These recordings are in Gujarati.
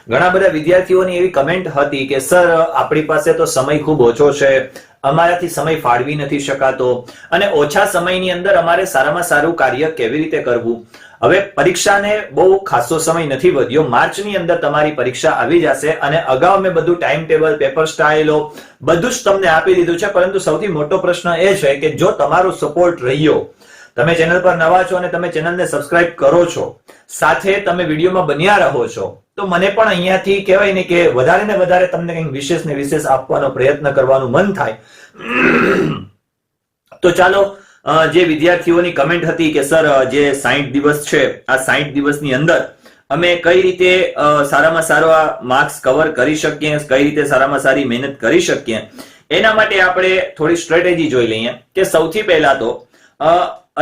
ઘણા બધા વિદ્યાર્થીઓની એવી કમેન્ટ હતી કે સર આપણી પાસે તો સમય ખૂબ ઓછો છે, અમારાથી સમય ફાળવી નથી શકાતો અને ઓછા સમયની અંદર અમારે સારામાં સારું કાર્ય કેવી રીતે કરવું. હવે પરીક્ષાને બહુ ખાસો સમય નથી વધ્યો, માર્ચની અંદર તમારી પરીક્ષા આવી જશે અને અગાઉ મેં બધું ટાઈમ ટેબલ, પેપર સ્ટાઇલો બધું જ તમને આપી દીધું છે. પરંતુ સૌથી મોટો પ્રશ્ન એ છે કે જો તમારો સપોર્ટ રહ્યો, તમે ચેનલ પર નવા છો અને તમે ચેનલને સબસ્ક્રાઇબ કરો છો, સાથે તમે વિડીયોમાં બન્યા રહો છો, તો મને પણ અહીંયાથી કહેવાય ને કે વધારે ને વધારે તમને કંઈક વિશેષ ને વિશેષ આપવાનો પ્રયત્ન કરવાનું મન થાય. તો ચાલો, જે વિદ્યાર્થીઓની કમેન્ટ હતી કે સર જે 60 દિવસ છે, આ 60 દિવસની અંદર અમે કઈ રીતે સારામાં સારા માર્ક્સ કવર કરી શકીએ, કઈ રીતે સારામાં સારી મહેનત કરી શકીએ, એના માટે આપણે થોડી સ્ટ્રેટેજી જોઈ લઈએ. કે સૌથી પહેલા તો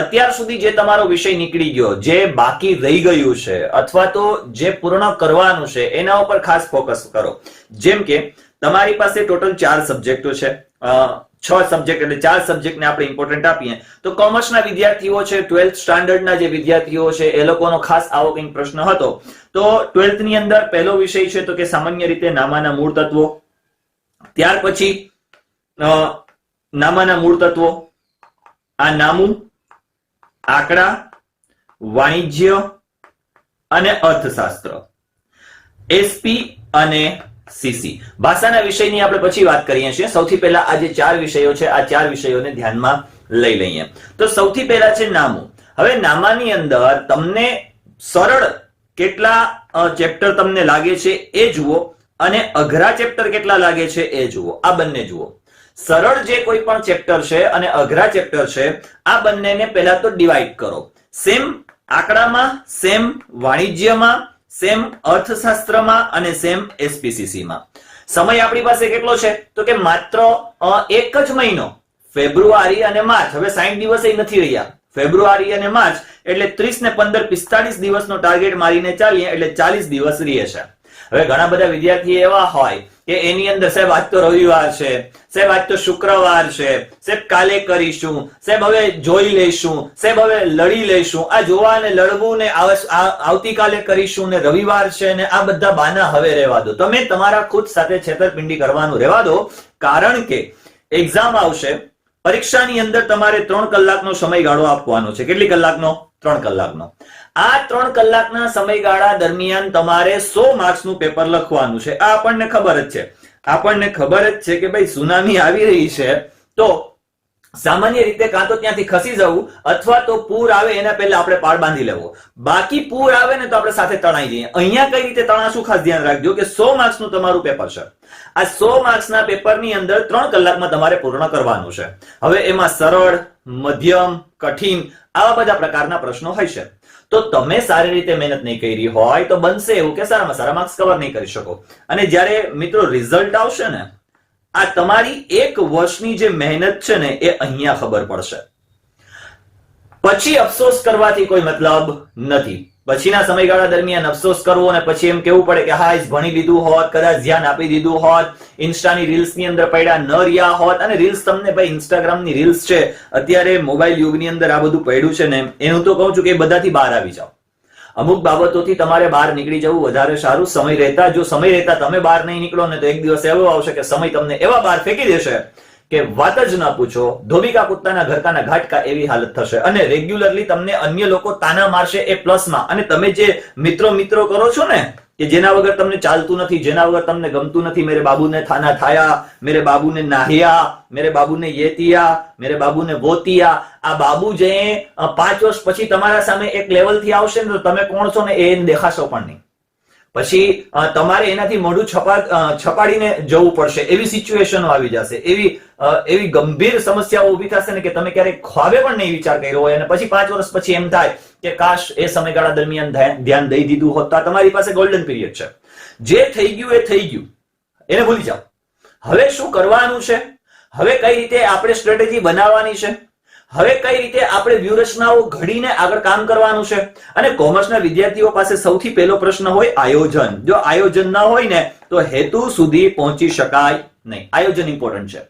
અત્યાર સુધી જે તમારો વિષય નીકળી ગયો, જે બાકી રહી ગયું છે અથવા તો જે પૂર્ણ કરવાનું છે, એના ઉપર ખાસ ફોકસ કરો. જેમ કે તમારી પાસે ટોટલ 4 સબ્જેક્ટો છે, 6 સબ્જેક્ટ એટલે 4 સબ્જેક્ટને આપણે ઇમ્પોર્ટન્ટ આપીએ તો કોમર્સના વિદ્યાર્થીઓ છે, 12th સ્ટાન્ડર્ડના જે વિદ્યાર્થીઓ છે, એ લોકોનો ખાસ આવો કંઈક પ્રશ્ન હતો. તો 12th ની અંદર પહેલો વિષય છે તો કે સામાન્ય રીતે નામાના મૂળ તત્વો, ત્યાર પછી નામાના મૂળ તત્વો, આ નામું, આંકડા, વાણિજ્ય અને અર્થશાસ્ત્ર, એસપી અને સીસી. ભાષાના વિષયની આપણે પછી વાત કરીએ છીએ. સૌથી પહેલા આ જે 4 વિષયો છે, આ 4 વિષયોને ધ્યાનમાં લઈ લઈએ. તો સૌથી પહેલા છે નામું. હવે નામાની અંદર તમને સરળ કેટલા ચેપ્ટર તમને લાગે છે એ જુઓ અને અઘરા ચેપ્ટર કેટલા લાગે છે એ જુઓ. આ બંને જુઓ. સરળ જે કોઈ પણ ચેપ્ટર છે અને અઘરા ચેપ્ટર છે, આ બંનેને પહેલા તો ડિવાઈડ કરો. સેમ આંકડામાં, સેમ વાણિજ્યમાં, સેમ અર્થશાસ્ત્રમાં અને સેમ એસપીસીસી માં. સમય આપણી પાસે કેટલો છે તો કે માત્ર એક જ મહિનો, ફેબ્રુઆરી અને માર્ચ. હવે 60 દિવસ નથી રહ્યા, ફેબ્રુઆરી અને માર્ચ એટલે 30 ને 15 45 દિવસનો ટાર્ગેટ મારીને ચાલીએ એટલે 40 દિવસ રહે છે. હવે ઘણા બધા વિદ્યાર્થી એવા હોય કે એની અંદર સાહેબ આજ તો રવિવાર છે, સાહેબ આજ તો શુક્રવાર છે, સાહેબ કાલે કરીશું, સાહેબ હવે જોઈ લઈશું, સાહેબ હવે લડી લઈશું. આ જોવા ને લડવું ને આવતીકાલે કરીશું ને રવિવાર છે ને આ બધા બાના હવે રહેવા દો. તમે તમારા ખુદ સાથે છેતરપિંડી કરવાનું રહેવા દો. કારણ કે એક્ઝામ આવશે, પરીક્ષાની અંદર તમારે 3 કલાકનો સમયગાળો આપવાનો છે. કેટલી કલાકનો? 3 કલાકનો. આ 3 કલાકના સમયગાળા દરમિયાન તમારે 100 માર્ક્સનું પેપર લખવાનું છે. આ આપણને ખબર જ છે. આપણને ખબર જ છે કે ભાઈ સુનામી આવી રહી છે તો સામાન્ય રીતે કાં તો ત્યાંથી ખસી જવું અથવા તો પૂર આવે એના પહેલા આપણે પાળ બાંધી લેવો. બાકી પૂર આવે ને તો આપણે સાથે તણાઈ જઈએ. અહીંયા કઈ રીતે તણાશું ખાસ ધ્યાન રાખજો કે 100 માર્ક્સનું તમારું પેપર છે. આ 100 માર્ક્સના પેપરની અંદર 3 કલાકમાં તમારે પૂર્ણ કરવાનું છે. હવે એમાં સરળ, મધ્યમ, કઠિન આવા બધા પ્રકારના પ્રશ્નો હશે. તો તમે સારી રીતે મહેનત નહીં કરી હોય તો બનશે એવું કે સારામાં સારા માર્ક્સ કવર નહીં કરી શકો. અને જ્યારે મિત્રો રિઝલ્ટ આવશે ને, આ તમારી 1 વર્ષની જે મહેનત છે ને એ અહીંયા ખબર પડશે. પછી અફસોસ કરવાથી કોઈ મતલબ નથી. પછીના સમયગાળા દરમિયાન અફસોસ કરવો અને પછી એમ કેવું પડે કે હા ભણી લીધું હોત, કદાચ ધ્યાન આપી દીધું હોત, ઇન્સ્ટાની રીલ્સ ની અંદર પડ્યા ન રહ્યા હોત. અને રીલ્સ તમને ભાઈ ઇન્સ્ટાગ્રામની રીલ્સ છે, અત્યારે મોબાઈલ યુગની અંદર આ બધું પડ્યું છે ને, એનું તો કહું છું કે બધાથી બહાર આવી જાઓ. અમુક બાબતોથી તમારે બહાર નીકળી જવું વધારે સારું. સમય રહેતા, જો સમય રહેતા તમે બહાર નહીં નીકળો ને તો એક દિવસ એવો આવશે કે સમય તમને એવા બહાર ફેંકી દેશે કે વાત જ ના પૂછો. ધોબિકા કુત્તાના ઘરકાના ઘાટકા એવી હાલત થશે. અને રેગ્યુલરલી તમને અન્ય લોકો તાના મારશે એ પ્લસમાં. અને તમે જે મિત્રો કરો છો ને કે જેના વગર તમને ચાલતું નથી, જેના વગર તમને ગમતું નથી, મેરે બાબુને થાના થાયા, મેરે બાબુને નાહ્યા, મેરે બાબુને યેતિયા, મેરે બાબુને વોતિયા. આ બાબુ જે 5 વર્ષ પછી તમારા સામે એક લેવલથી આવશે ને તો તમે કોણ છો ને એ દેખાશો પણ નહીં. પછી તમારે એનાથી મોઢું છપાડીને જવું પડશે. એવી સિચ્યુએશનો આવી જશે, એવી ગંભીર સમસ્યાઓ ઉભી થશે ને કે તમે ક્યારેક ખ્વાબે પણ નહીં વિચાર કર્યો હોય. અને પછી 5 વર્ષ પછી એમ થાય કે કાશ એ સમયગાળા દરમિયાન ધ્યાન દઈ દીધું હોત. તો તમારી પાસે ગોલ્ડન પીરિયડ છે. જે થઈ ગયું એ થઈ ગયું, એને ભૂલી જાઓ. હવે શું કરવાનું છે? હવે કઈ રીતે આપણે સ્ટ્રેટેજી બનાવવાની છે? હવે કઈ રીતે આપણે વ્યૂહરચનાઓ ઘડીને આગળ કામ કરવાનું છે? અને કોમર્સના વિદ્યાર્થીઓ પાસે સૌથી પહેલો પ્રશ્ન હોય આયોજન. જો આયોજન ના હોય ને તો હેતુ સુધી પહોંચી શકાય નહીં. આયોજન ઇમ્પોર્ટન્ટ છે.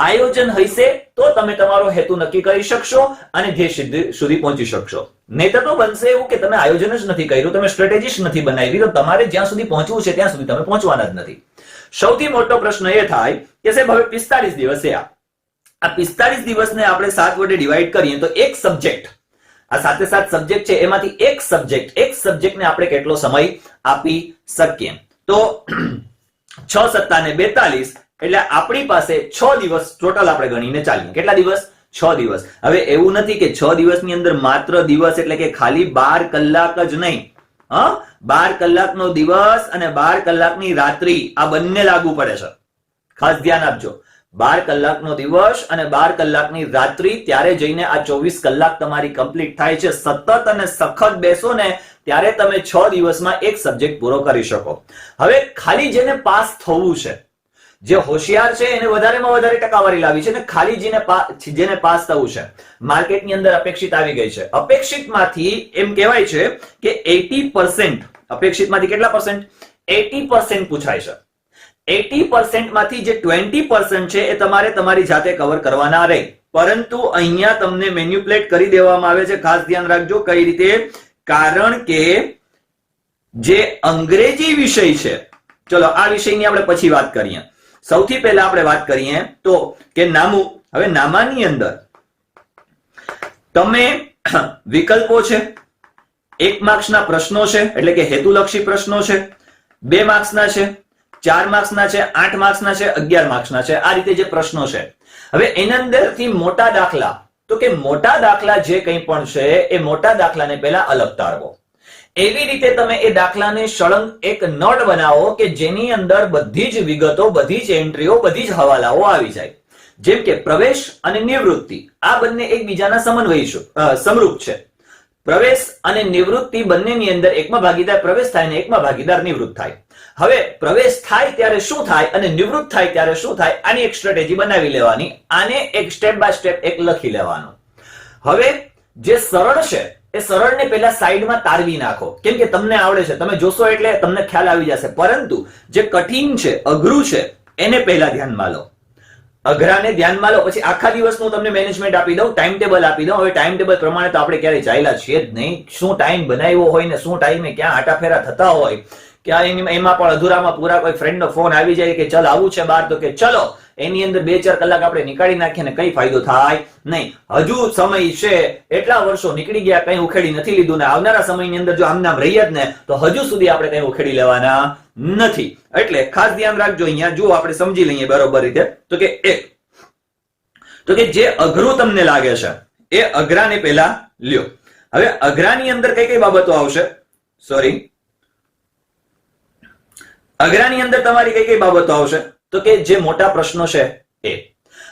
આયોજન હશે તો તમે તમારો હેતુ નક્કી કરી શકશો અને ધ્યેય સુધી પહોંચી શકશો. નહીતર તો બનશે એવું કે તમે આયોજન જ નથી કર્યું, તમે સ્ટ્રેટેજી જ નથી બનાવી, તો તમારે જ્યાં સુધી પહોંચવું છે ત્યાં સુધી તમે પહોંચવાના જ નથી. સૌથી મોટો પ્રશ્ન એ થાય કે સાહેબ હવે 45 દિવસ છે, આ 45 દિવસને આપણે 7 વડે ડિવાઈડ કરીએ તો એક સબ્જેક્ટ, આ 7 સબ્જેક્ટ છે એમાંથી એક સબ્જેક્ટને આપણે કેટલો સમય આપી શકીએ? તો 6 સત્તા ને 42 એટલે આપણી પાસે 6 દિવસ ટોટલ આપણે ગણીને ચાલીએ. કેટલા દિવસ? 6 દિવસ. હવે એવું નથી કે 6 દિવસની અંદર માત્ર દિવસ એટલે કે ખાલી 12 કલાક જ નહીં, 12 કલાકનો દિવસ અને 12 કલાકની રાત્રિ આ બંને લાગુ પડે છે. ખાસ ધ્યાન આપજો, 12 કલાકનો દિવસ અને 12 કલાકની રાત્રિ, ત્યારે જઈને આ 24 કલાક તમારી કમ્પ્લીટ થાય છે. સતત અને સખત બેસો ને ત્યારે તમે 6 દિવસમાં એક સબ્જેક્ટ પૂરો કરી શકો. હવે ખાલી જેને પાસ થવું છે, જે હોશિયાર છે એને વધારેમાં વધારે ટકાવારી લાવી છે, અને ખાલી જેને પાસ થવું છે, માર્કેટની અંદર અપેક્ષિત આવી ગઈ છે. અપેક્ષિતમાંથી એમ કહેવાય છે કે 80%, અપેક્ષિતમાંથી કેટલા પરસેન્ટ? 80% પૂછાય છે. 80% માંથી જે 20% છે એ તમારે તમારી જાતે કવર કરવાના રહે. પરંતુ અહીંયા તમને મેન્યુપ્લેટ કરી દેવામાં આવે છે. ખાસ ધ્યાન રાખજો કઈ રીતે, કારણ કે જે અંગ્રેજી વિષય છે, ચલો આ વિષયની આપણે પછી વાત કરીએ. સૌથી પહેલા આપણે વાત કરીએ તો કે નામું. હવે નામાની અંદર તમે વિકલ્પો છે, 1 માર્ક્સના પ્રશ્નો છે એટલે કે હેતુલક્ષી પ્રશ્નો છે, 2 માર્ક્સના છે, 4 માર્ક્સના છે, 8 માર્ક્સના છે, 11 માર્ક્સના છે, આ રીતે જે પ્રશ્નો છે. હવે એની અંદરથી મોટા દાખલા, તો કે મોટા દાખલા જે કંઈ પણ છે એ મોટા દાખલાને પહેલા અલગ તારવો. એવી રીતે તમે એ દાખલાને સળંગ એક નોટ બનાવો કે જેની અંદર બધી જ વિગતો, બધી જ એન્ટ્રીઓ, બધી જ હવાલાઓ આવી જાય. જેમ કે પ્રવેશ અને નિવૃત્તિ આ બંને એકબીજાના સમરૂપ છે. પ્રવેશ અને નિવૃત્તિ બંનેની અંદર એકમાં ભાગીદાર પ્રવેશ થાય અને એકમાં ભાગીદાર નિવૃત્ત થાય. હવે પ્રવેશ થાય ત્યારે શું થાય અને નિવૃત્ત થાય ત્યારે શું થાય, આની એક સ્ટ્રેટેજી બનાવી લેવાની, આને એક સ્ટેપ બાય સ્ટેપ એક લખી લેવાનું. હવે જે સરળ છે એ સરળને પહેલા સાઈડમાં તારવી નાખો, કેમ કે તમને આવડે છે, તમે જોશો એટલે તમને ખ્યાલ આવી જશે. પરંતુ જે કઠિન છે, અઘરું છે, એને પહેલા ધ્યાનમાં લો. અઘરાને ધ્યાનમાં લો, પછી આખા દિવસનું તમને મેનેજમેન્ટ આપી દઉં, ટાઈમ ટેબલ આપી દઉં. હવે ટાઈમ ટેબલ પ્રમાણે તો આપણે ક્યારેય ચાલ્યા છીએ જ નહીં. શું ટાઈમ બનાવ્યો હોય ને શું ટાઈમે ક્યાં આટાફેરા થતા હોય, ક્યાં એમાં પણ અધૂરામાં પૂરા કોઈ ફ્રેન્ડનો ફોન આવી જાય કે ચલ આવું છે બહાર, તો કે ચલો, એની અંદર 2-4 કલાક આપણે નીકાળી નાખીએ ને કઈ ફાયદો થાય નહીં. હજુ સમય છે, એટલા વર્ષો નીકળી ગયા, કઈ ઉખેડી નથી લીધું, ને આવનારા સમયની અંદર જો આમ નામ રહીએ જ ને તો હજુ સુધી આપણે કઈ ઉખેડી લેવાના નથી. એટલે ખાસ ધ્યાન રાખજો. અહીંયા જો આપણે સમજી લઈએ બરોબર રીતે, તો કે જે અઘરું તમને લાગે છે એ અઘરાને પહેલા લ્યો. હવે અઘરાની અંદર કઈ કઈ બાબતો આવશે? અઘરાની અંદર તમારી કઈ કઈ બાબતો આવશે? તો કે જે મોટા પ્રશ્નો છે એ.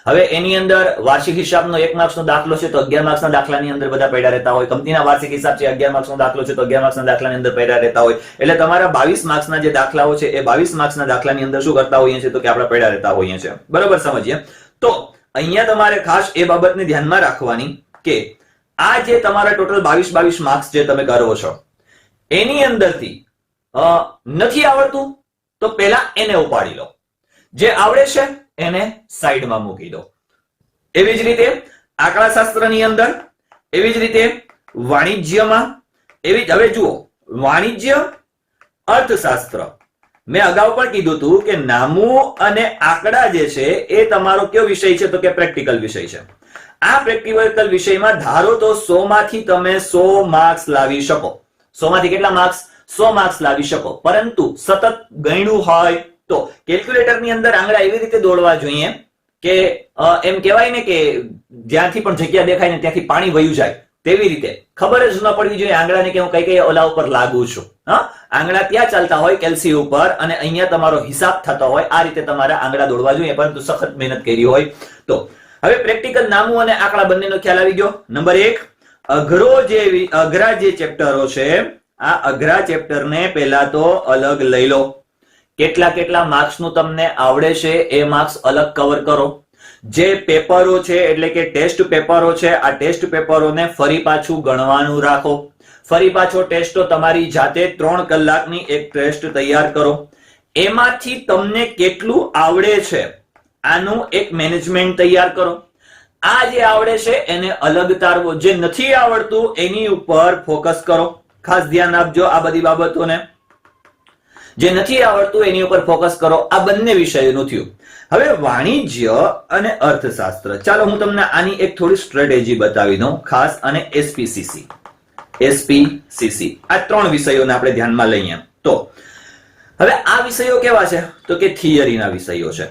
હવે એની અંદર વાર્ષિક હિસાબનો 1 માર્ક્સનો દાખલો છે તો 11 માર્ક્સના દાખલાની અંદર બધા પડ્યા રહેતા હોય. કંપનીના વાર્ષિક હિસાબ છે, 11 માર્ક્સનો દાખલો છે તો 11 માર્ક્સના દાખલાની અંદર પડ્યા રહેતા હોય. એટલે તમારા 22 માર્ક્સના જે દાખલાઓ છે એ 22 માર્ક્સના દાખલાની અંદર શું કરતા હોઈએ છીએ તો કે આપણે પડ્યા રહેતા હોઈએ છીએ. બરોબર સમજીએ? તો અહીંયા તમારે ખાસ એ બાબતને ધ્યાનમાં રાખવાની કે આ જે તમારા ટોટલ 22 માર્ક્સ જે તમે કરો છો એની અંદરથી નથી આવડતું તો પહેલા એને ઉપાડી લો, જે આવડે છે એને સાઈડમાં મૂકી દો. એવી જ રીતે આંકડાશાસ્ત્રની અંદર, એવી જ રીતે વાણિજ્યમાં, એવી જ. હવે જુઓ, વાણિજ્ય, અર્થશાસ્ત્ર, મેં અગાઉ પણ કીધું હતું કે નામું અને આંકડા જે છે એ તમારો કયો વિષય છે તો કે પ્રેક્ટિકલ વિષય છે. આ પ્રેક્ટિકલ વિષયમાં ધારો તો 100 માંથી તમે 100 માર્ક્સ લાવી શકો. 100 માંથી કેટલા માર્ક્સ? 100 માર્ક્સ લાવી શકો. પરંતુ સતત ગણ્યું હોય તો કેલ્ક્યુલેટરની અંદર આંકડા એવી રીતે દોડવા જોઈએ કે એમ કહેવાય ને કે જ્યાંથી પણ જગ્યા દેખાય ને ત્યાંથી પાણી વયું જાય તેવી રીતે. ખબર જ ન પડવી જોઈએ આંકડાને કે હું કઈ કઈ ઓલા ઉપર લાગુ છું. આંકડા ત્યાં ચાલતા હોય કેલ્સી ઉપર અને અહીંયા તમારો હિસાબ થતો હોય. આ રીતે તમારા આંકડા દોડવા જોઈએ, પરંતુ સખત મહેનત કરી હોય તો. હવે પ્રેક્ટિકલ નામું અને આંકડા બંનેનો ખ્યાલ આવી ગયો. નંબર 1, અઘરા જે ચેપ્ટરો છે, આ અઘરા ચેપ્ટરને પહેલા તો અલગ લઈ લો. કેટલા માર્ક્સનું તમને આવડે છે એ માર્ક્સ અલગ કવર કરો. જે પેપરો છે એટલે કે ટેસ્ટ પેપરો છે, આ ટેસ્ટ પેપરોને ફરી પાછું ગણવાનું રાખો. ફરી પાછો ટેસ્ટો તમારી જાતે 3 કલાકની એક ટેસ્ટ તૈયાર કરો. એમાંથી તમને કેટલું આવડે છે આનું એક મેનેજમેન્ટ તૈયાર કરો. આ જે આવડે છે એને અલગ તારવો, જે નથી આવડતું એની ઉપર ફોકસ કરો. ખાસ ધ્યાન આપજો આ બધી બાબતોને. જે નથી આવડતું એની ઉપર ફોકસ કરો. આ બંને વિષયોનું થયું. હવે વાણિજ્ય અને અર્થશાસ્ત્ર, ચાલો હું તમને આની એક થોડી સ્ટ્રેટેજી બતાવી દઉં ખાસ. અને એસપીસીસી આ 3 વિષયોને આપણે ધ્યાનમાં લઈએ તો હવે આ વિષયો કેવા છે તો કે થિયરીના વિષયો છે.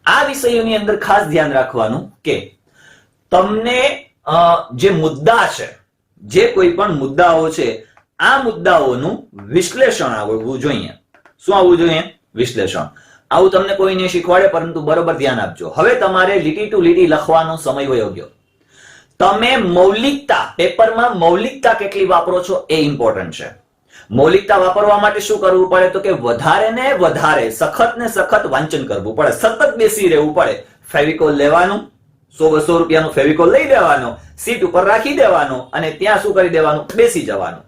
આ વિષયોની અંદર ખાસ ધ્યાન રાખવાનું કે તમને જે મુદ્દા છે, જે કોઈ પણ મુદ્દાઓ છે, આ મુદ્દાઓનું વિશ્લેષણ આવડવું જોઈએ. શું આવવું જોઈએ? વિશ્લેષણ. આવું તમને કોઈ નહીં શીખવાડે, પરંતુ બરોબર ધ્યાન આપજો. હવે તમારે લીટી ટુ લીટી લખવાનો સમય વયો ગયો. તમે મૌલિકતા, પેપરમાં મૌલિકતા કેટલી વાપરો છો એ ઇમ્પોર્ટન્ટ છે. મૌલિકતા વાપરવા માટે શું કરવું પડે તો કે વધારે ને વધારે, સખત ને સખત વાંચન કરવું પડે, સતત બેસી રહેવું પડે. ફેવિકોલ લેવાનું, 100-200 રૂપિયાનું ફેવિકોલ લઈ દેવાનો, સીટ ઉપર રાખી દેવાનો અને ત્યાં શું કરી દેવાનું? બેસી જવાનું.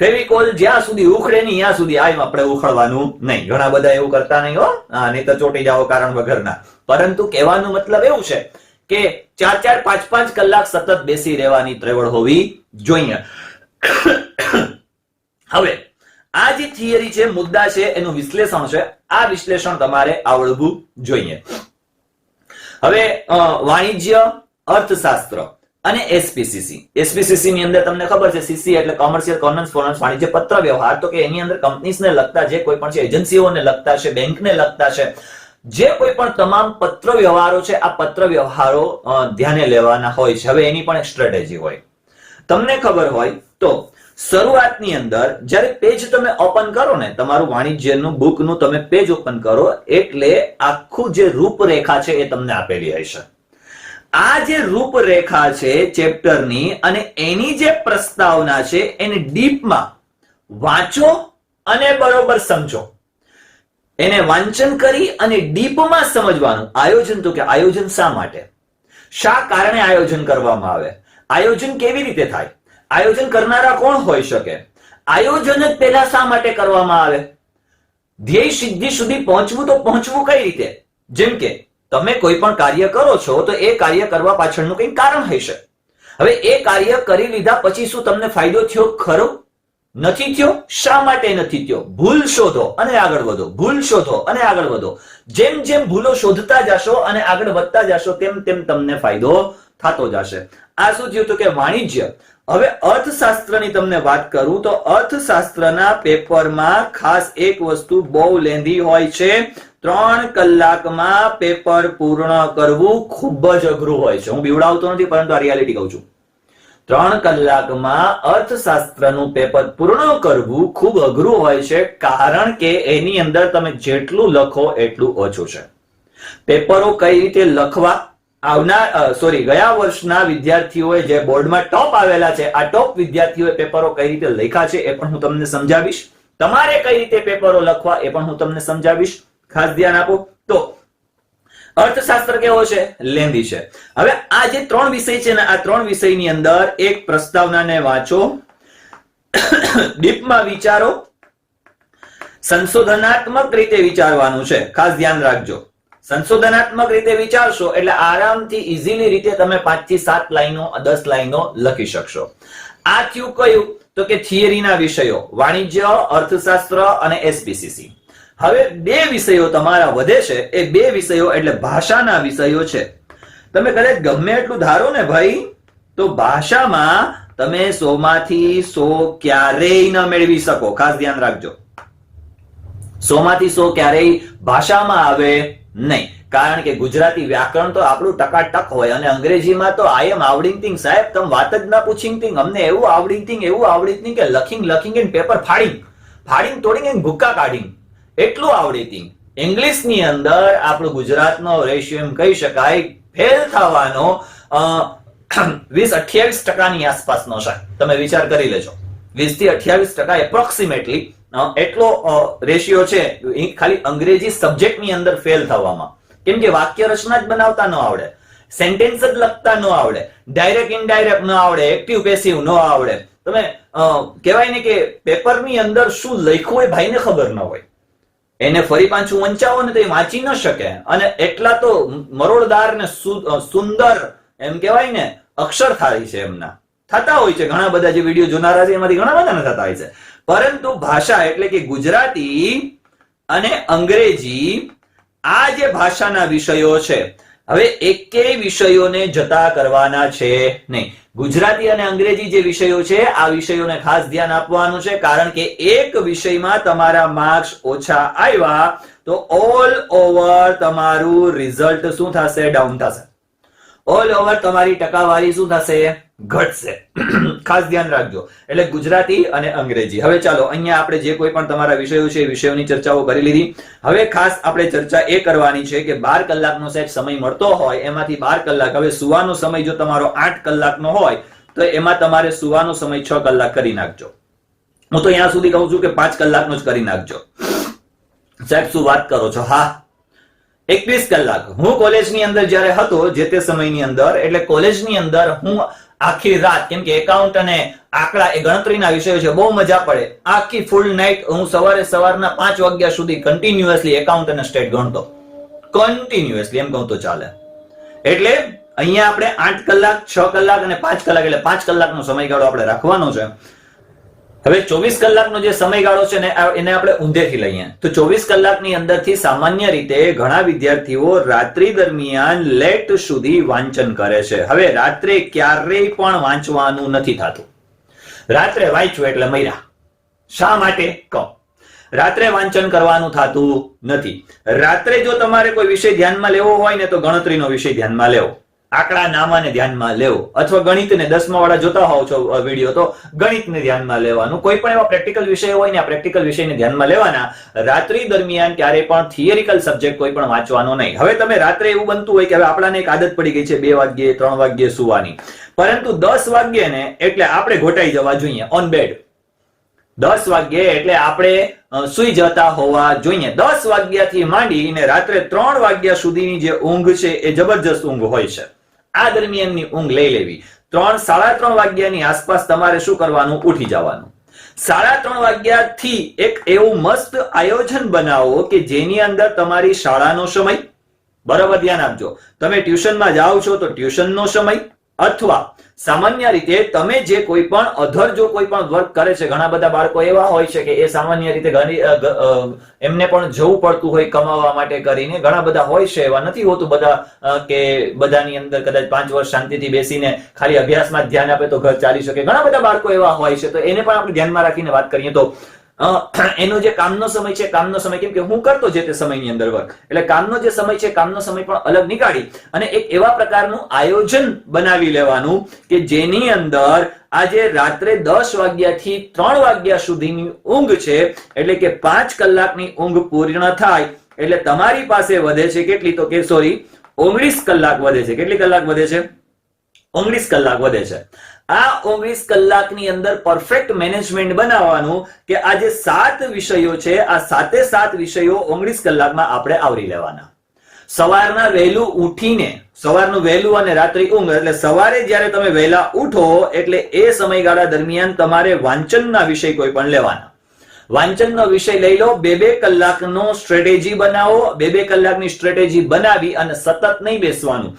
ફેવિકોલ જ્યાં સુધી ઉખડે નહીં ત્યાં સુધી આપણે ઉખડવાનું નહીં. ઘણા બધા એવું કરતા નહીં હો, નહીં તો ચોટી જાઓ કારણ વગરના. પરંતુ કહેવાનો મતલબ એવું છે કે 4-4, 5-5 કલાક સતત બેસી રહેવાની ત્રેવડ હોવી જોઈએ. હવે આ જે થિયરી છે, મુદ્દા છે, એનું વિશ્લેષણ છે. આ વિશ્લેષણ તમારે આવડવું જોઈએ. હવે વાણિજ્ય, અર્થશાસ્ત્ર અને એસપીસીસી ની અંદર તમને ખબર છે, સીસી એટલે કોમર્શિયલ કોરસ્પોન્ડન્સ, વાણિજ્ય પત્ર વ્યવહાર. તો કે એની અંદર કંપનીઝને લગતા જે કોઈ પણ છે, એજન્સીઓને લગતા છે, બેંકને લગતા છે, જે કોઈ પણ તમામ પત્ર વ્યવહારો છે, આ પત્ર વ્યવહારો ધ્યાને લેવાના હોય છે. હવે એની પણ એક સ્ટ્રેટેજી હોય. તમને ખબર હોય તો શરૂઆતની અંદર જ્યારે પેજ તમે ઓપન કરો ને, તમારું વાણિજ્યનું બુકનું તમે પેજ ઓપન કરો એટલે આખું જે રૂપરેખા છે એ તમને આપેલી હશે. આ જે રૂપરેખા છે ચેપ્ટરની અને એની જે પ્રસ્તાવના છે એને ડીપમાં વાંચો અને બરોબર સમજો. એને વાંચન કરી અને ડીપમાં સમજવાનું. આયોજન, તો કે આયોજન શા માટે, શા કારણે આયોજન કરવામાં આવે, આયોજન કેવી રીતે થાય, આયોજન કરનારા કોણ હોઈ શકે, આયોજન જ પહેલા શા માટે કરવામાં આવે, ધ્યેય સિદ્ધિ સુધી પહોંચવું તો પહોંચવું કઈ રીતે. જેમ કે તમે કોઈ પણ કાર્ય કરો છો તો એ કાર્ય કરવા પાછળનું કંઈ કારણ હશે. હવે એ કાર્ય કરી લીધા પછી શું તમને ફાયદો થયો ખરો? નથી થયો. શા માટે નથી થયો? ભૂલ શોધો અને આગળ વધો, ભૂલ શોધો અને આગળ વધો. જેમ જેમ ભૂલો શોધતા જશો અને આગળ વધતા જશો તેમ તેમ તમને ફાયદો થતો જશે. આ શું થયું તો કે વાણિજ્ય. હવે અર્થશાસ્ત્રની તમને વાત કરું તો અર્થશાસ્ત્રના પેપરમાં ખાસ એક વસ્તુ બહુ લેન્ધી હોય છે. 3 કલાકમાં પેપર પૂર્ણ કરવું ખૂબ જ અઘરું હોય છે. હું બીવડાવતો નથી, પરંતુ આ રિયાલિટી કહું છું. 3 કલાકમાં અર્થશાસ્ત્રનું પેપર પૂર્ણ કરવું ખૂબ અઘરું હોય છે, કારણ કે એની અંદર તમે જેટલું લખો એટલું ઓછું છે. પેપરો કઈ રીતે લખવા, ગયા વર્ષના વિદ્યાર્થીઓએ જે બોર્ડમાં ટોપ આવેલા છે, આ ટોપ વિદ્યાર્થીઓએ પેપરો કઈ રીતે લખ્યા છે એ પણ હું તમને સમજાવીશ. તમારે કઈ રીતે પેપરો લખવા એ પણ હું તમને સમજાવીશ. ખાસ ધ્યાન આપો. તો અર્થશાસ્ત્ર કેવો છે? લેન્ધી છે. હવે આ જે 3 વિષય છે ને, આ 3 વિષયની અંદર એક પ્રસ્તાવનાને વાંચો, ડીપમાં વિચારો, સંશોધનાત્મક રીતે વિચારવાનું છે. ખાસ ધ્યાન રાખજો. સંશોધનાત્મક રીતે વિચારશો એટલે આરામથી ઇઝીલી રીતે તમે 5 થી 7 લાઈનો, 10 લાઈનો લખી શકશો. આ થયું કયું તો કે થિયરીના વિષયો, વાણિજ્ય, અર્થશાસ્ત્ર અને એસપીસીસી. હવે 2 વિષયો તમારા વધે છે. એ 2 વિષયો એટલે ભાષાના વિષયો છે. તમે કદાચ ગમે એટલું ધારો ને ભાઈ, તો ભાષામાં તમે 100 માંથી 100 ક્યારેય ન મેળવી શકો. ખાસ ધ્યાન રાખજો. 100 માંથી 100 ક્યારેય ભાષામાં આવે નહીં, કારણ કે ગુજરાતી વ્યાકરણ તો આપણું ટકાટક હોય અને અંગ્રેજીમાં તો આઈ એમ આવડીંગ સાહેબ, તમે વાત જ ના પૂછીંગ. અમને એવું આવડીંગ કે લખીંગ પેપર ફાડીંગ તોડીંગ ભૂક્કા કાઢીંગ, એટલું આવડીંગ. ઇંગ્લિશની અંદર આપણું ગુજરાતનો રેશિયો એમ કહી શકાય ફેલ થવાનો 20-28% આસપાસનો છે. તમે વિચાર કરી લેજો, 20 થી 28% એપ્રોક્સિમેટલી એટલો રેશિયો છે ખાલી અંગ્રેજી સબ્જેક્ટની અંદર ફેલ થવામાં. કેમ કે વાક્ય રચના જ બનાવતા ન આવડે, સેન્ટેન્સ જ લખતા ન આવડે, ડાયરેક્ટ ઇનડાયરેક્ટ ન આવડે, એક્ટિવ પેસિવ ન આવડે. તમે કહેવાય ને કે પેપરની અંદર શું લખ્યું એ ભાઈને ખબર ન હોય. એને ફરી પાછું વંચાવો ને તો એ વાંચી ન શકે. અને એટલા તો મરોડદાર ને સુંદર એમ કહેવાય ને અક્ષરધારી છે એમના, થતા હોય છે ઘણા બધા જે વિડીયો જોનારા છે એમાંથી ઘણા બધા થતા હોય છે. પરંતુ ભાષા એટલે કે ગુજરાતી અને અંગ્રેજી આ જે ભાષાના વિષયો છે, હવે એકેય વિષયોને જતા કરવાના છે નહીં. ગુજરાતી અને અંગ્રેજી જે વિષયો છે આ વિષયોને ખાસ ધ્યાન આપવાનું છે, કારણ કે એક વિષયમાં તમારા માર્ક્સ ઓછા આવ્યા તો ઓલ ઓવર તમારું રિઝલ્ટ શું થશે? ડાઉન થશે. ઓલ ઓવર તમારી ટકાવારી શું થશે? ઘટશે. ખાસ ધ્યાન રાખજો. એટલે ગુજરાતી અને અંગ્રેજી. હવે ચાલો અહીંયા આપણે જે કોઈ પણ તમારા વિષયો છે એ વિષયોની ચર્ચાઓ કરી લીધી. હવે ખાસ આપણે ચર્ચા એ કરવાની છે કે 12 કલાકનો સાહેબ સમય મળતો હોય એમાંથી 12 કલાક, હવે સુવાનો સમય જો તમારો 8 કલાકનો હોય તો એમાં તમારે સુવાનો સમય 6 કલાક કરી નાખજો. હું તો અહીંયા સુધી કહું છું કે 5 કલાકનો જ કરી નાખજો. સાહેબ શું વાત કરો છો? હા, 21 કલાક. હું કોલેજની અંદર જ્યારે હતો જે તે સમયની અંદર, એટલે કોલેજની અંદર હું આખી રાત, કેમ કે એકાઉન્ટ અને આંકડા એ ગણતરીના વિષયો છે, બહુ મજા પડે. આખી ફૂલ નાઇટ હું સવારના 5 વાગ્યા સુધી કન્ટિન્યુઅસલી એકાઉન્ટ અને સ્ટેટ ગણતો. કન્ટિન્યુઅસલી એમ કહું તો ચાલે. એટલે અહીંયા આપણે 8 કલાક, 6 કલાક અને 5 કલાક, એટલે 5 કલાકનો સમયગાળો આપણે રાખવાનો છે. હવે 24 કલાકનો જે સમયગાળો છે ને એને આપણે ઊંધેથી લઈએ તો 24 કલાકની અંદરથી સામાન્ય રીતે ઘણા વિદ્યાર્થીઓ રાત્રિ દરમિયાન લેટ સુધી વાંચન કરે છે. હવે રાત્રે ક્યારેય પણ વાંચવાનું નથી થતું. રાત્રે વાંચ્યું એટલે મર્યા. શા માટે કહો? રાત્રે વાંચન કરવાનું થતું નથી. રાત્રે જો તમારે કોઈ વિષય ધ્યાનમાં લેવો હોય ને તો ગણતરીનો વિષય ધ્યાનમાં લેવો, આંકડા નામાને ધ્યાનમાં લેવો, અથવા ગણિતને 10મા વાળા જોતા હોવ છો વિડીયો તો ગણિતને ધ્યાનમાં લેવાનું. કોઈ પણ એવા પ્રેક્ટિકલ વિષય હોય ને આ પ્રેક્ટિકલ વિષયને ધ્યાનમાં લેવાના. રાત્રિ દરમિયાન ક્યારેય પણ થિયરિકલ સબ્જેક્ટ કોઈ પણ વાંચવાનો નહીં. હવે તમે રાત્રે એવું બનતું હોય કે હવે આપણાને એક આદત પડી ગઈ છે 2 વાગ્યે 3 વાગ્યે સુવાની, પરંતુ 10 વાગ્યે ને એટલે આપણે ઘોટાઈ જવા જોઈએ ઓન બેડ. 10 વાગ્યે એટલે આપણે સુઈ જતા હોવા જોઈએ. 10 વાગ્યાથી માંડીને રાત્રે 3 વાગ્યા સુધીની જે ઊંઘ છે એ જબરજસ્ત ઊંઘ હોય છે. આ દરમિયાનની ઊંઘ લઈ લેવી. 3-3:30 વાગ્યાની આસપાસ તમારે શું કરવાનું? ઉઠી જવાનું. 3:30 વાગ્યાથી એક એવું મસ્ત આયોજન બનાવો કે જેની અંદર તમારી શાળાનો સમય, બરાબર ધ્યાન આપજો, તમે ટ્યુશનમાં જાઓ છો તો ટ્યુશનનો સમય, અથવા સામાન્ય રીતે તમે જે કોઈ પણ અધર જો કોઈ પણ વર્ક કરે છે, ઘણા બધા બાળકો એવા હોય છે કે એ સામાન્ય રીતે એમને પણ જવું પડતું હોય કમાવા માટે કરીને. ઘણા બધા હોય છે, એવા નથી હોતું બધા કે બધાની અંદર કદાચ 5 વર્ષ શાંતિથી બેસીને ખાલી અભ્યાસમાં જ ધ્યાન આપે તો ઘર ચાલી શકે. ઘણા બધા બાળકો એવા હોય છે, તો એને પણ આપણે ધ્યાનમાં રાખીને વાત કરીએ તો એનો જે કામનો સમય છે, કામનો સમય, કેમ કે હું કરતો જે તે સમયની અંદર વર્ક, એટલે કામનો જે સમય છે કામનો સમય પણ અલગ નીકાળી અને એક એવા પ્રકારનું આયોજન બનાવી લેવાનું કે જેની અંદર આજે રાત્રે 10 વાગ્યાથી 3 વાગ્યા સુધીની ઊંઘ છે, એટલે કે 5 કલાકની ઊંઘ પૂર્ણ થાય એટલે તમારી પાસે વધે છે કેટલી? તો કે સોરી 19 કલાક વધે છે. કેટલી કલાક વધે છે? 19 કલાક વધે છે. આ 19 કલાકની અંદર પરફેક્ટ મેનેજમેન્ટ બનાવવાનું કે આ જે 7 વિષયો છે આ 7 વિષયો 19 કલાકમાં આપણે આવરી લેવાના. સવારના વહેલું ઉઠીને, સવારનું વહેલું અને રાત્રિ ઊંઘ, એટલે સવારે જ્યારે તમે વહેલા ઉઠો એટલે એ સમયગાળા દરમિયાન તમારે વાંચનના વિષય કોઈ પણ લેવાના. વાંચનનો વિષય લઈ લો, 2-2 કલાકનો સ્ટ્રેટેજી બનાવો. 2-2 કલાકની સ્ટ્રેટેજી બનાવી અને સતત નહીં બેસવાનું.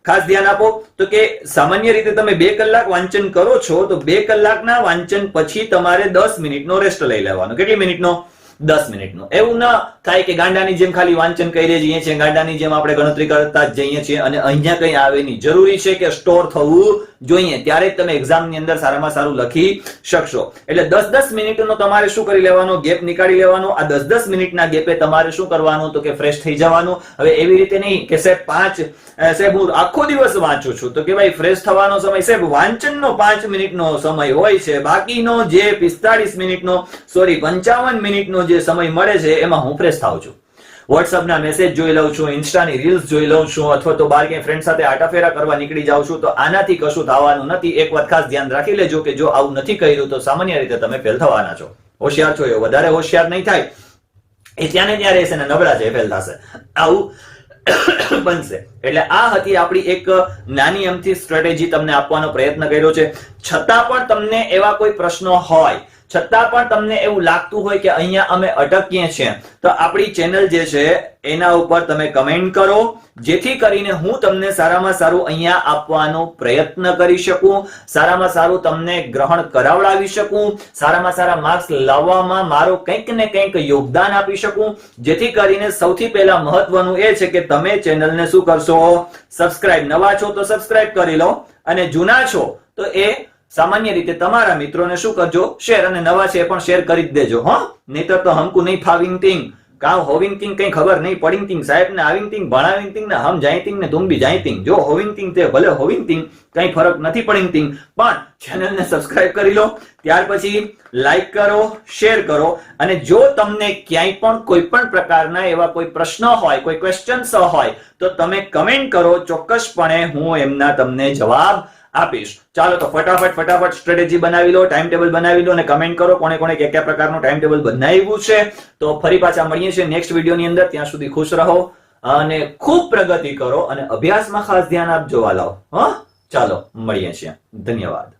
ખાસ ધ્યાન આપો તો કે સામાન્ય રીતે તમે 2 કલાક વાંચન કરો છો તો 2 કલાકના વાંચન પછી તમારે 10 મિનિટનો રેસ્ટ લઈ લેવાનો. કેટલી મિનિટનો? 10 મિનિટનો. એવું ના થાય કે ગાંડાની જેમ ખાલી વાંચન કરી જઈએ છીએ, ગાંડાની જેમ આપણે ગણતરી કરતા જ જઈએ છીએ અને અહીંયા કઈ આવે નહીં. જરૂરી છે કે સ્ટોર થવું જોઈએ, ત્યારે તમે એક્ઝામની અંદર સારામાં સારું લખી શકશો. એટલે 10-10 મિનિટનો તમારે શું કરી લેવાનો? ગેપ નીકાળી લેવાનો. આ 10-10 મિનિટના ગેપે તમારે શું કરવાનું? તો કે ફ્રેશ થઈ જવાનું. હવે એવી રીતે નહીં કે સાહેબ હું આખો દિવસ વાંચું છું તો કે ભાઈ ફ્રેશ થવાનો સમય સાહેબ વાંચનનો 5 મિનિટનો સમય હોય છે, બાકીનો જે 45 મિનિટનો સોરી 55 મિનિટનો જે સમય મળે છે એમાં હું ફ્રેશ થાઉં છું. વોટ્સઅપના મેસેજ જોઈ લઉં છું, ઇન્સ્ટાની રીલ્સ જોઈ લઉં છું, અથવા તો બહાર ક્યાંય ફ્રેન્ડ સાથે આટાફેરા કરવા નીકળી જાઉં છું. તો આનાથી કશું થવાનું નથી. એક વાત ખાસ ધ્યાન રાખી લેજો કે જો આવું નથી કર્યું તો સામાન્ય રીતે તમે ફેલ થવાના છો. હોશિયાર છો એ વધારે હોશિયાર નહીં થાય, એ ત્યાં ને ત્યાં રહેશે ને નબળા છે ફેલ થશે, આવું બનશે. એટલે આ હતી આપણી એક નાની અમથી સ્ટ્રેટેજી તમને આપવાનો પ્રયત્ન કર્યો છે. છતાં પણ તમને એવા કોઈ પ્રશ્નો હોય છતાં પણ તમને એવું લાગતું હોય કે અહીંયા અમે અટકીએ છીએ, તો આપણી ચેનલ જે છે એના ઉપર તમે કમેન્ટ કરો, જેથી કરીને હું તમને સારામાં સારું અહીંયા આપવાનો પ્રયત્ન કરી શકું, સારામાં સારું તમને ગ્રહણ કરાવડાવી શકું, સારામાં સારા માર્ક્સ લાવવામાં મારો કંઈક ને કંઈક યોગદાન આપી શકું, જેથી કરીને સૌથી પહેલા મહત્વનું એ છે કે તમે ચેનલને શું કરશો? સબસ્ક્રાઇબ. નવા છો તો સબસ્ક્રાઇબ કરી લો, અને જૂના છો તો એ સામાન્ય રીતે તમારા મિત્રોને શું કરજો? શેર. અને નવા છે પણ શેર કરી જ દેજો, હો. નહીતર તો હમકુ નહીં ફાવિંગ તિંગ કાં હોવિંગ તિંગ કઈ ખબર નહીં પડિંગ તિંગ સાહેબ ને આવિંગ તિંગ ભણાવિંગ તિંગ ને હમ જાય તિંગ ને તુમ બી જાય તિંગ. જો હોવિંગ તિંગ તે ભલે હોવિંગ તિંગ, કઈ ફરક નથી પડિંગ તિંગ, પણ ચેનલને સબસ્ક્રાઇબ કરી લો, ત્યાર પછી લાઈક કરો, શેર કરો, અને જો તમને ક્યાંય પણ કોઈ પણ પ્રકારના એવા કોઈ પ્રશ્નો હોય, કોઈ ક્વેશ્ચન્સ હોય, તો તમે કમેન્ટ કરો, ચોક્કસપણે હું એમના તમને જવાબ આપીશ. ચાલો તો ફટાફટ સ્ટ્રેટેજી બનાવી લો, ટાઈમ ટેબલ બનાવી લો, અને કમેન્ટ કરો કોને કોને કયા પ્રકારનું ટાઈમ ટેબલ બનાવ્યું છે. તો ફરી પાછા મળીએ છીએ નેક્સ્ટ વિડીયોની અંદર. ત્યાં સુધી ખુશ રહો અને ખૂબ પ્રગતિ કરો, અને અભ્યાસમાં ખાસ ધ્યાન આપજો વાલાઓ. હા, ચાલો મળીએ છીએ. ધન્યવાદ.